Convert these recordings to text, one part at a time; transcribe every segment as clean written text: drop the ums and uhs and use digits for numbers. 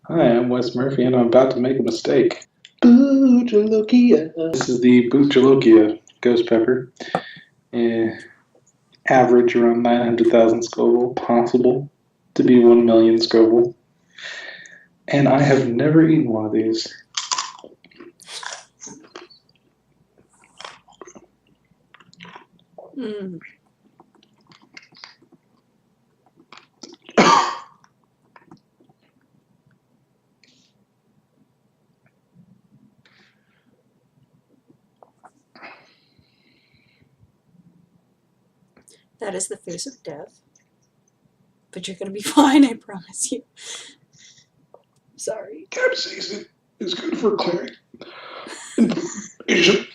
Hi, I'm Wes Murphy, and I'm about to make a mistake. Bhut Jolokia. This is the Bhut Jolokia ghost pepper. Eh, Average around 900,000 Scoville, possible to be 1 million Scoville. And I have never eaten one of these. Mm. That is the face of death. But you're going to be fine, I promise you. Sorry. Capsaicin is good for clearing inflammation.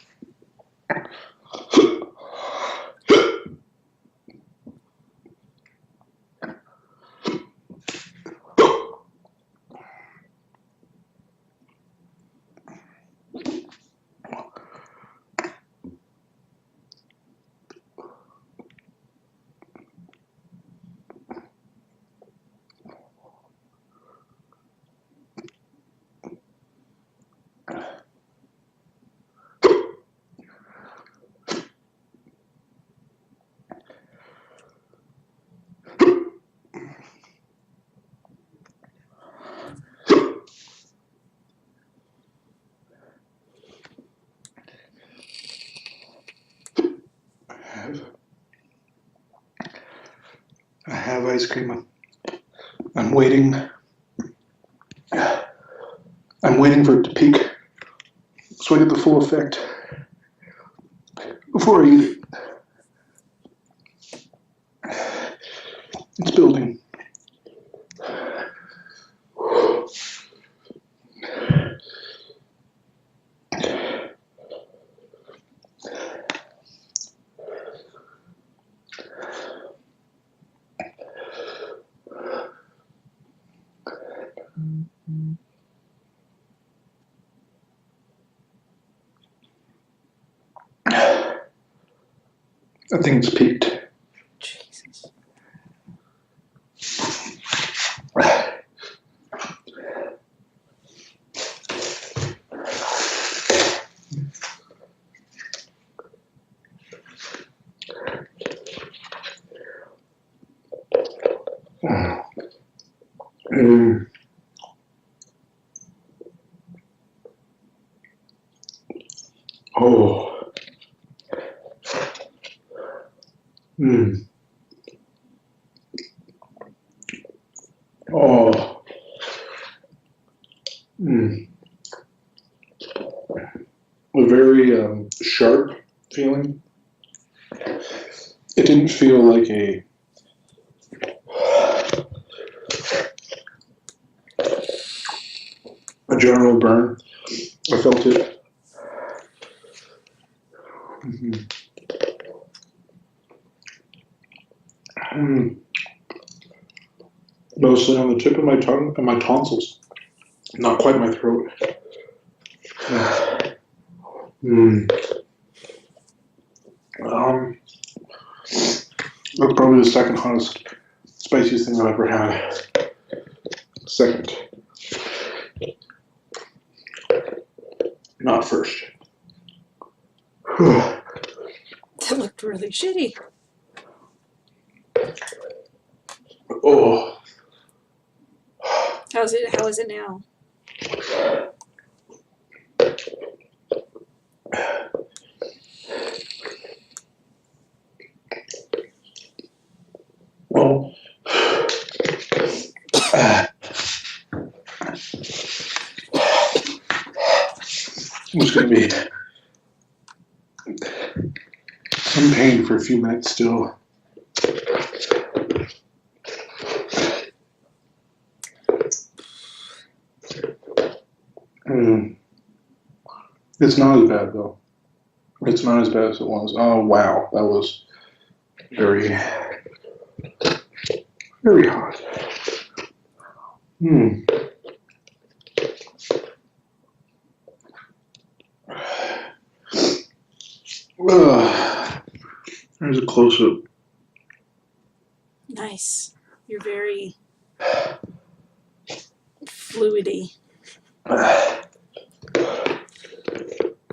I have ice cream. I'm waiting. I'm waiting for it to peak so I get the full effect before I eat it. It's building. I think it's peaked. Jesus. Mm. Oh. Mm. Oh. Mm. A very sharp feeling. It didn't feel like a general burn. I felt it. Mm-hmm. Mm. Mostly on the tip of my tongue and my tonsils. Not quite my throat. Mm. That's probably the second hottest, spiciest thing I've ever had. Second. Not first. That looked really shitty. Oh. How is it now? Well, it's going to be some pain for a few minutes still. Mm. It's not as bad though. It's not as bad as it was. Oh wow, that was very, very hot. Hmm. There's a close up. Nice. You're very fluidy.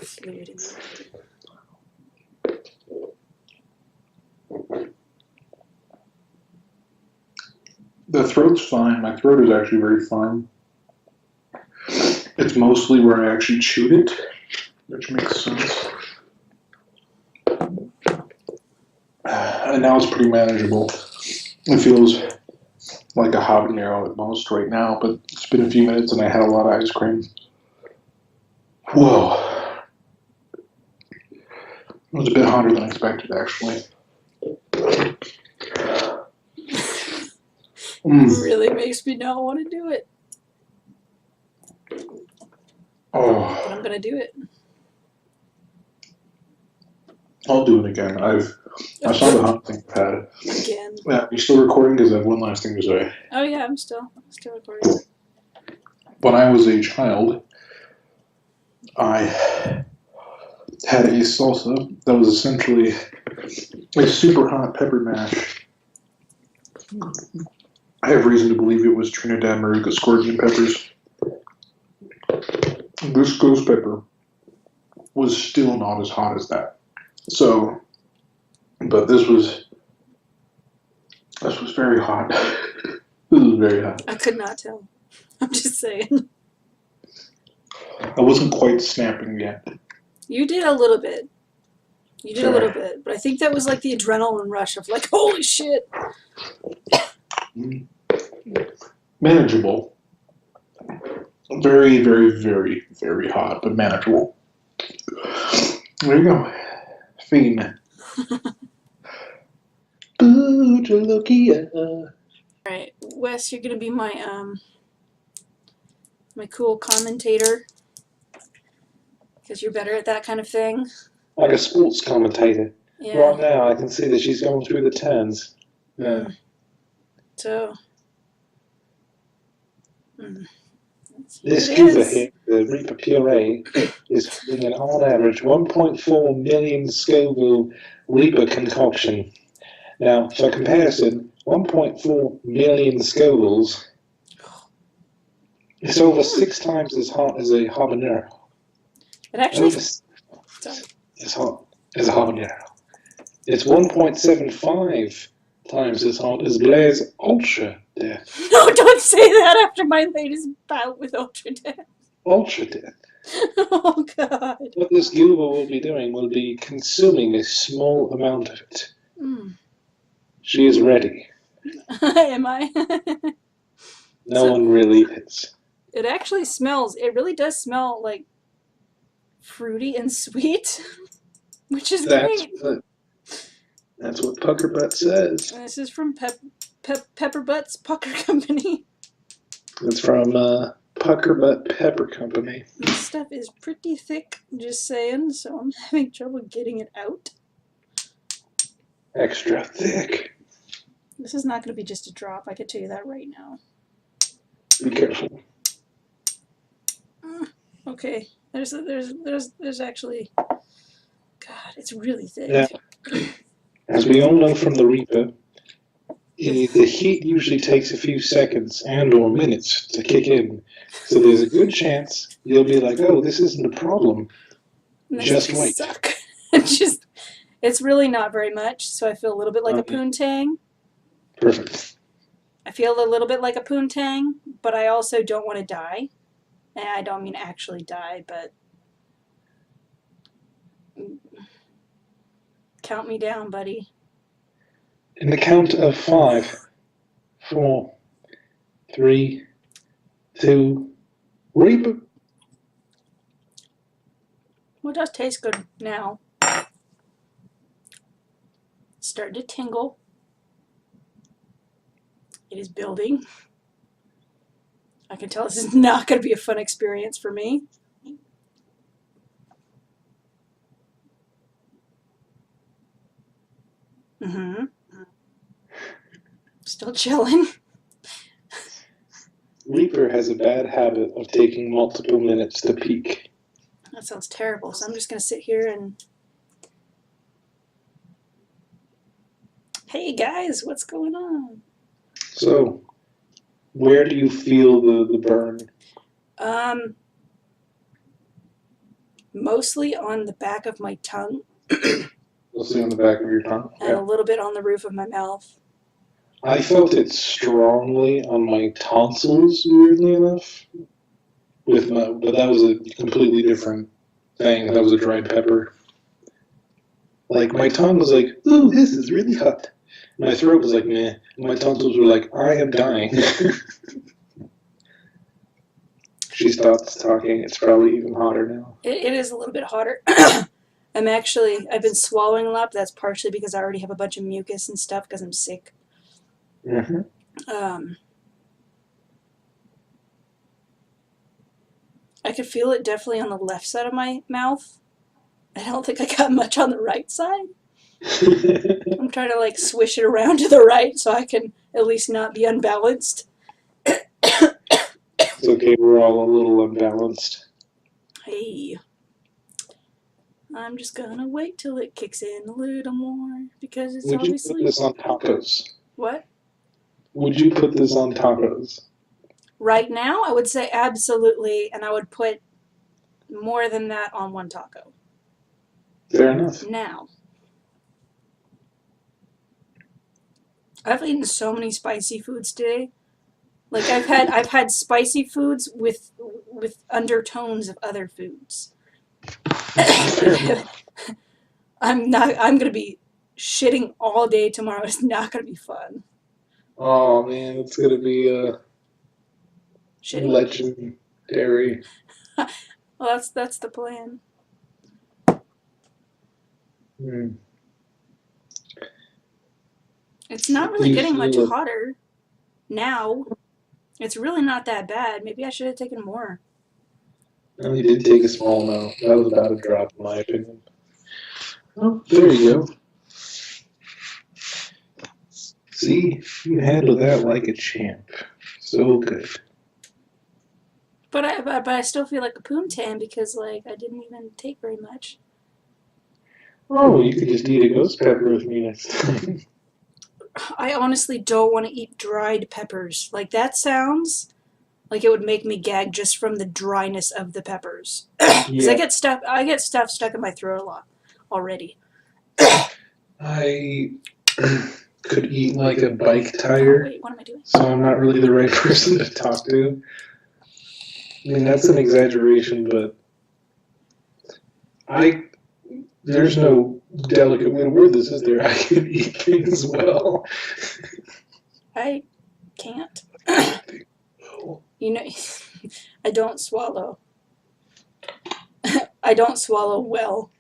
Fluidy. The throat's fine. My throat is actually very fine. It's mostly where I actually chewed it, which makes sense. And now it's pretty manageable. It feels like a habanero at most right now, but it's been a few minutes and I had a lot of ice cream. Whoa. It was a bit hotter than expected, actually. Really makes me not want to do it. Oh. But I'm going to do it. I'll do it again. I saw the hot thing pad. Again. Yeah, you still recording? Because I have one last thing to say. Oh yeah, I'm still recording. When I was a child, I had a salsa that was essentially a super hot pepper mash. I have reason to believe it was Trinidad Maruca scorpion peppers. This ghost pepper was still not as hot as that. So, but this was very hot. This was very hot. I could not tell. I'm just saying. I wasn't quite snapping yet. You did a little bit. You did a little bit, but I think that was like the adrenaline rush of like, holy shit. Manageable. Very, very, very, very hot, but manageable. There you go. Fiend. Bhut Jolokia. Alright, Wes, you're gonna be my my cool commentator. Because you're better at that kind of thing. Like a sports commentator. Yeah. Right now, I can see that she's going through the turns. Yeah. So. This Cuba here, the Reaper Puree, is doing on average 1.4 million Scoville Reaper concoction. Now, for comparison, 1.4 million Scovilles is over 6 times as hot as a habanero. It actually. As hot as a habanero. It's 1.75 times as hot as Blair's Ultra Death. No, don't say that after my latest bout with Ultra Death. Ultra Death. Oh, God. What this Cuba will be doing will be consuming a small amount of it. She is ready. Am I? No one really is. It actually smells, it really does smell like fruity and sweet, which is great. That's what Pucker Butt says. This is from Pepper Butt's Pucker Company. It's from Pucker Butt Pepper Company. This stuff is pretty thick, just saying, so I'm having trouble getting it out. Extra thick. This is not going to be just a drop, I can tell you that right now. Be careful. Okay, there's actually, God, it's really thick. Yeah. As we all know from the Reaper, the heat usually takes a few seconds and or minutes to kick in. So there's a good chance you'll be like, oh, this isn't a problem. Just wait. Suck. It's really not very much, so I feel a little bit like a poontang. Perfect. I feel a little bit like a poontang, but I also don't want to die. And I don't mean actually die, but count me down, buddy. In the count of 5, 4, 3, 2, Reaper. Well, it does taste good now. It's starting to tingle. It is building. I can tell this is not going to be a fun experience for me. Still chilling. Reaper has a bad habit of taking multiple minutes to peak. That sounds terrible, so I'm just going to sit here and... Hey guys, what's going on? So, where do you feel the burn? Mostly on the back of my tongue Mostly on the back of your tongue. and a little bit on the roof of my mouth. I felt it strongly on my tonsils, weirdly enough. But that was a completely different thing. That was a dried pepper. Like, my tongue was like, ooh, this is really hot. My throat was like, meh. My tonsils were like, I am dying. She stops talking. It's probably even hotter now. It is a little bit hotter. I've been swallowing a lot, but that's partially because I already have a bunch of mucus and stuff because I'm sick. Mm-hmm. I could feel it definitely on the left side of my mouth. I don't think I got much on the right side. I'm trying to like swish it around to the right so I can at least not be unbalanced. It's okay, we're all a little unbalanced. Hey. I'm just gonna wait till it kicks in a little more because it's Would you obviously... put this on tacos? What? Would you put this on tacos? Right now, I would say absolutely, and I would put more than that on one taco. Fair enough. Now. I've eaten so many spicy foods today. Like I've had spicy foods with undertones of other foods. I'm gonna be shitting all day tomorrow. It's not gonna be fun. Oh man, it's gonna be Shitting? legendary. Well, that's the plan. Hmm. It's not really getting much hotter now. It's really not that bad. Maybe I should have taken more. Well, you did take a small amount. That was about a drop, in my opinion. Oh, there you go. See, you handled that like a champ. So good. But I still feel like a poontang because like I didn't even take very much. Oh, you could just eat a ghost pepper with me next time. I honestly don't want to eat dried peppers. Like that sounds like it would make me gag just from the dryness of the peppers. Because Yeah. I get stuff stuck in my throat a lot already. I could eat like a bike tire. Oh, wait, what am I doing? So I'm not really the right person to talk to. I mean, that's an exaggeration, but there's no delicate way to word this, is there? I can eat things well. I can't. You know, I don't swallow. I don't swallow well.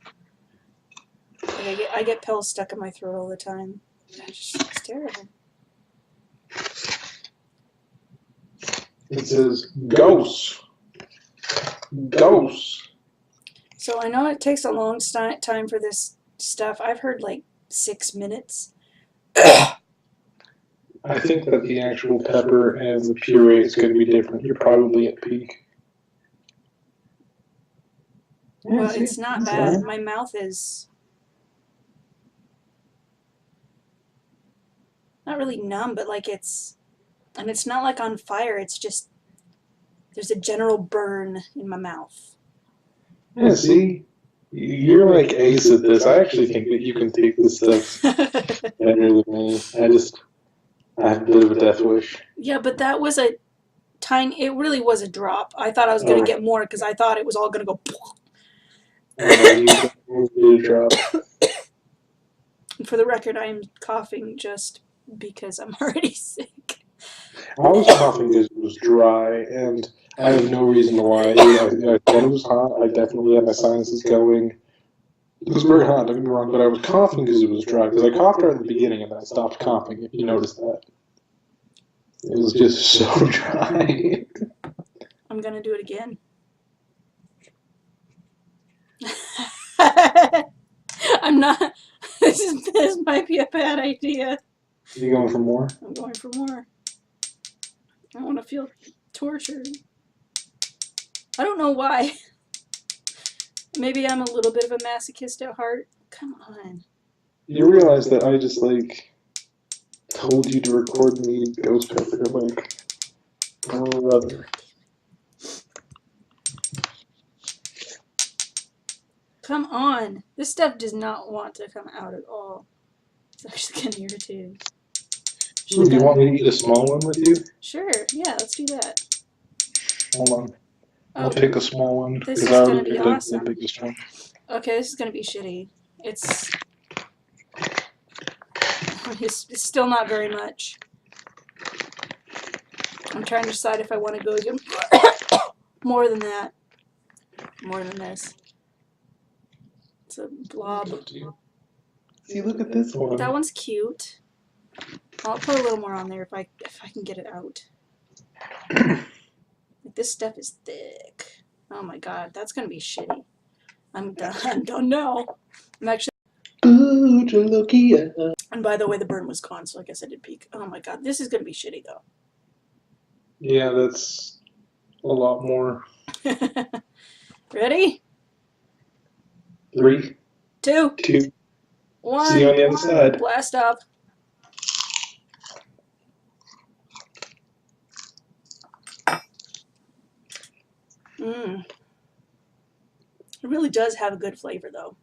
Like I get pills stuck in my throat all the time. It's terrible. It says ghost. Ghost. So I know it takes a long time for this stuff. I've heard like 6 minutes. I think that the actual pepper and the puree is going to be different. You're probably at peak. Well, it's not bad. My mouth is not really numb, but like it's not like on fire. It's just there's a general burn in my mouth. Yeah, see? You're like ace at this. I actually think that you can take this stuff better than me. I have a bit of a death wish. Yeah, but that was a tiny, it really was a drop. I thought I was going to get more because I thought it was all going to go. You did a drop. For the record, I am coughing just because I'm already sick. I was coughing because it was dry, and I have no reason to lie. I thought it was hot. I definitely had my sinuses going. It was very hot, don't get me wrong, but I was coughing because it was dry. Because I coughed right at the beginning, and then I stopped coughing, if you noticed that. It was just so dry. I'm going to do it again. I'm not. This might be a bad idea. You going for more? I'm going for more. I want to feel tortured. I don't know why. Maybe I'm a little bit of a masochist at heart. Come on. You realize that I just, told you to record me ghost pepper, brother. come on. This stuff does not want to come out at all. It's actually kind of irritating. Do you want me to eat a small one with you? Sure, yeah, let's do that. Hold on. I'll Oh, take a small one this because is I gonna already be picked up awesome. the biggest one. Okay, this is gonna be shitty. It's still not very much. I'm trying to decide if I want to go even more than that. More than this. It's a blob. See, look at this one. That one's cute. I'll put a little more on there if I can get it out. Like, this stuff is thick. Oh my god, that's gonna be shitty. I'm done. I'm done now. I'm actually. Bhut Jolokia. And by the way, the burn was gone, so I guess I did peek. Oh my god, this is gonna be shitty though. Yeah, that's a lot more. Ready? 3, 2, 2. 1. See you on the other side. Blast off. Mmm. It really does have a good flavor, though.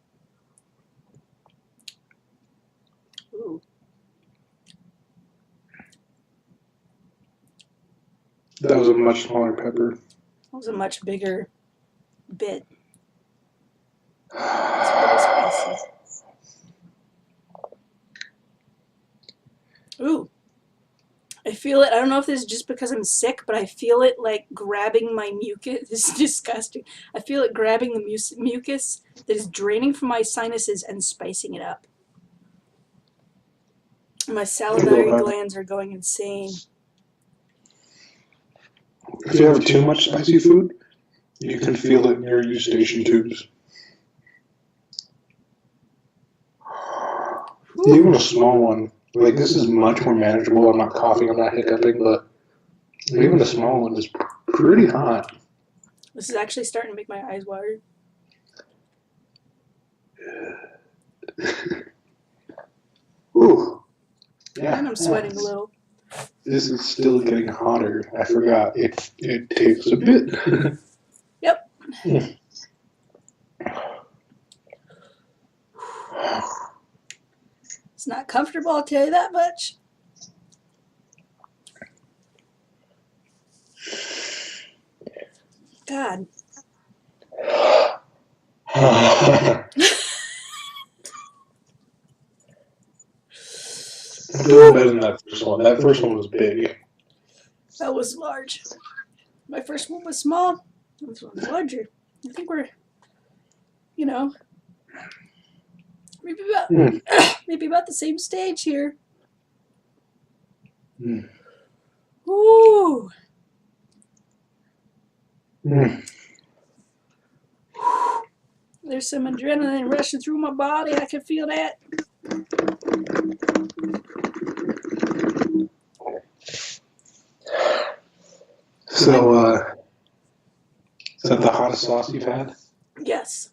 Ooh. That was a much smaller pepper. That was a much bigger bit. It's pretty spicy. Ooh. I feel it. I don't know if this is just because I'm sick, but I feel it like grabbing my mucus. This is disgusting. I feel it grabbing the mucus that is draining from my sinuses and spicing it up. My salivary glands are going insane. If you have too much spicy food, you can feel it in your eustachian tubes. Even a small one. Like, this is much more manageable. I'm not coughing, I'm not hiccuping, but even a small one is pretty hot. This is actually starting to make my eyes water. Ooh. Yeah. And I'm sweating a little. This is still getting hotter. I forgot. It takes a bit. Yep. It's not comfortable, I'll tell you that much. God. I'm doing better than that first one. That first one was big. That was large. My first one was small. This one's larger. I think we're, you know, maybe about the same stage here. Mm. Ooh. Mm. There's some adrenaline rushing through my body. I can feel that. So, is that the hottest sauce you've had? Yes.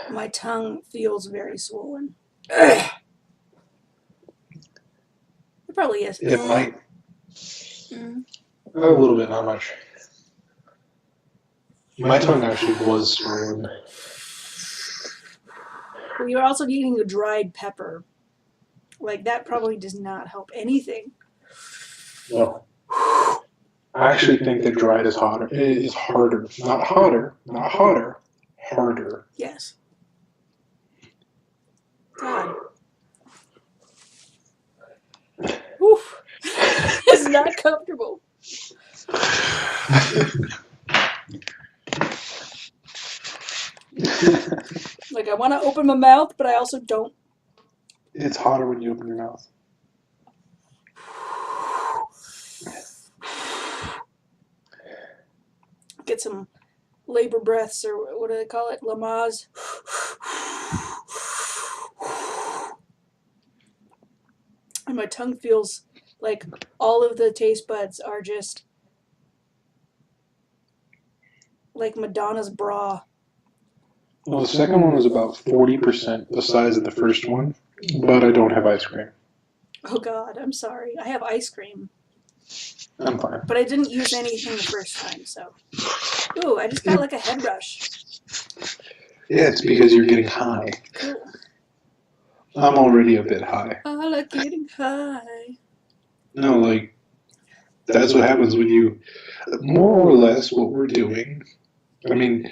My tongue feels very swollen. It probably is. It might. Mm. A little bit, not much. My tongue actually was swollen. Well, you're also eating a dried pepper. Like, that probably does not help anything. No. I actually think that dried is hotter. It is harder. Not hotter. Not hotter. Harder. Yes. God. Oof. It's not comfortable. Like, I want to open my mouth, but I also don't. It's hotter when you open your mouth. Get some labor breaths, or what do they call it? Lamaze. And my tongue feels like all of the taste buds are just like Madonna's bra. Well, the second one was about 40% the size of the first one, but I don't have ice cream. Oh God, I'm sorry. I have ice cream, I'm fine. but I didn't use anything the first time, so. Ooh, I just got like a head rush. Yeah, it's because you're getting high. Cool. I'm already a bit high. I like getting high. No, like, that's what happens when you, more or less what we're doing, I mean,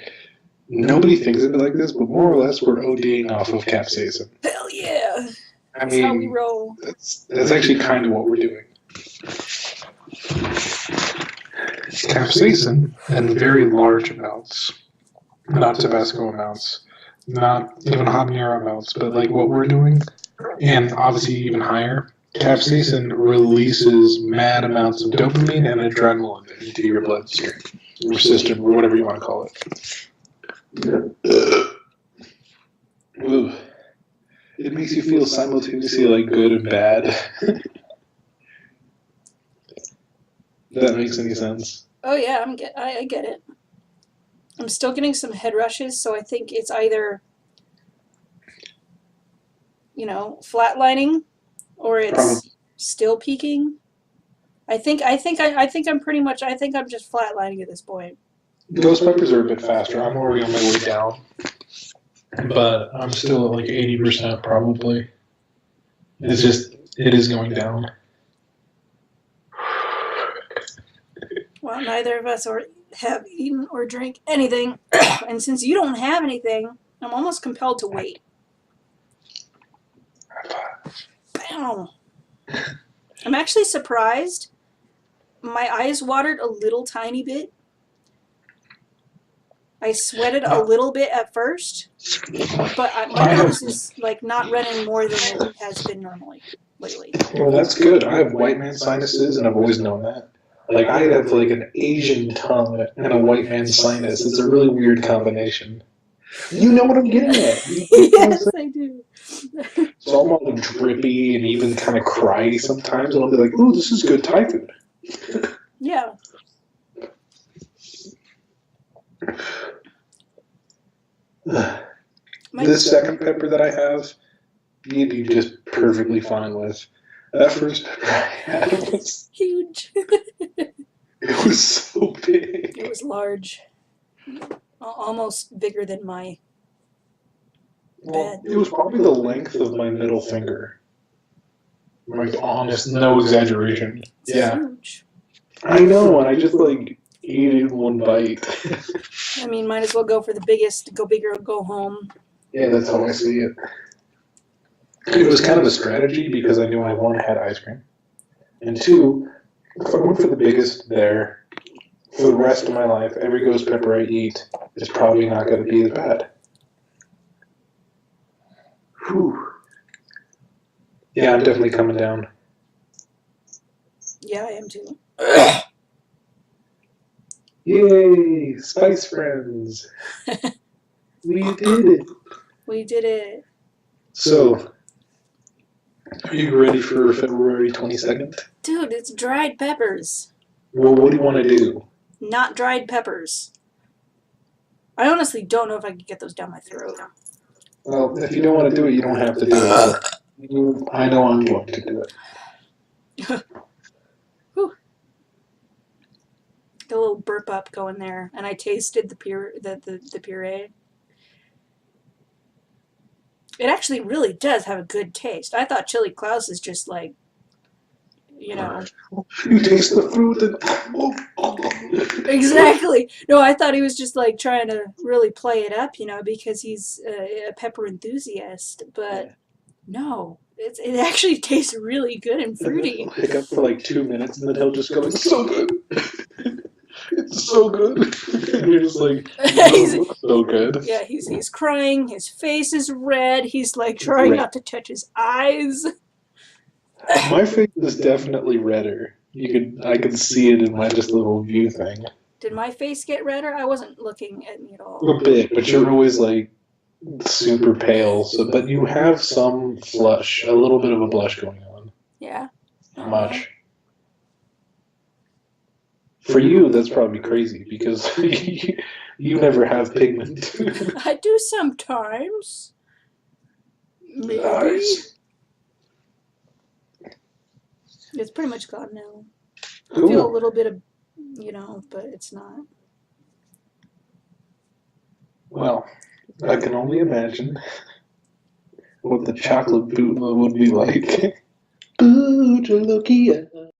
nobody thinks of it like this, but more or less we're ODing off of capsaicin. Hell yeah. I That's how we mean, roll. that's actually kind of what we're doing. Capsaicin in very large amounts, not Tabasco amounts, not even habanero amounts, but like what we're doing, and obviously even higher, capsaicin releases mad amounts of dopamine and adrenaline into your bloodstream, or system, or whatever you want to call it. Ooh. It makes you feel simultaneously like good and bad. If that makes any sense. Oh yeah, I get it. I'm still getting some head rushes, so I think it's either, flatlining, or it's still peaking. I think I'm pretty much. I think I'm just flatlining at this point. Ghost peppers are a bit faster. I'm already on my way down, but I'm still at like 80% probably. It's just, it is going down. Well, neither of us have eaten or drank anything, and since you don't have anything, I'm almost compelled to wait. Bam. I'm actually surprised. My eyes watered a little tiny bit. I sweated a little bit at first, but my nose is like not running more than it has been normally lately. Well, that's good. I have white man sinuses, and I've always known that. Like, I have like an Asian tongue and a white man sinus. It's a really weird combination. You know what I'm getting at. Yes, I do. So I'm all drippy and even kind of cry sometimes, and I'll be like, "Ooh, this is good Thai food." Yeah. This second pepper that I have, you'd be just perfectly fine with. That first pepper I had was huge. it was so big. It was large, almost bigger than my bed. It was probably the length of my middle finger. Like, honest, no exaggeration. It's huge. I know, and I just like ate it in one bite. I mean, might as well go for the biggest. Go big or go home. Yeah, that's how I see it. It was kind of a strategy because I knew I, one, had ice cream, and two, if I went for the biggest there, for the rest of my life, every ghost pepper I eat is probably not going to be as bad. Whew. Yeah, I'm definitely coming down. Yeah, I am too. Yay, Spice Friends! We did it! We did it. So, are you ready for February 22nd? Dude, it's dried peppers. Well, what do you want to do? Not dried peppers. I honestly don't know if I could get those down my throat. Well, if you don't want to do it, you don't have to do it. I know I'm going to do it. Whew. Got a little burp up going there, and I tasted the puree. It actually really does have a good taste. I thought Chili Klaus is just like, You taste the fruit and... Exactly. No, I thought he was just like trying to really play it up, because he's a pepper enthusiast. But no, it actually tastes really good and fruity. He'll hiccup for like 2 minutes, and then he'll just go, "It's so good. It's so good." And you're just like, "It looks so good." Yeah, he's crying. His face is red. He's like trying not to touch his eyes. My face is definitely redder. I could see it in my just little view thing. Did my face get redder? I wasn't looking at me at all. A bit, but you're always like super pale. So, but you have some flush, a little bit of a blush going on. Yeah. Not much. For you, that's probably crazy because You never have pigment. I do sometimes. Maybe. Nice. It's pretty much gone now. I feel a Cool. little bit of, but it's not. Well, I can only imagine what the chocolate boot would be like. Bhut Jolokia.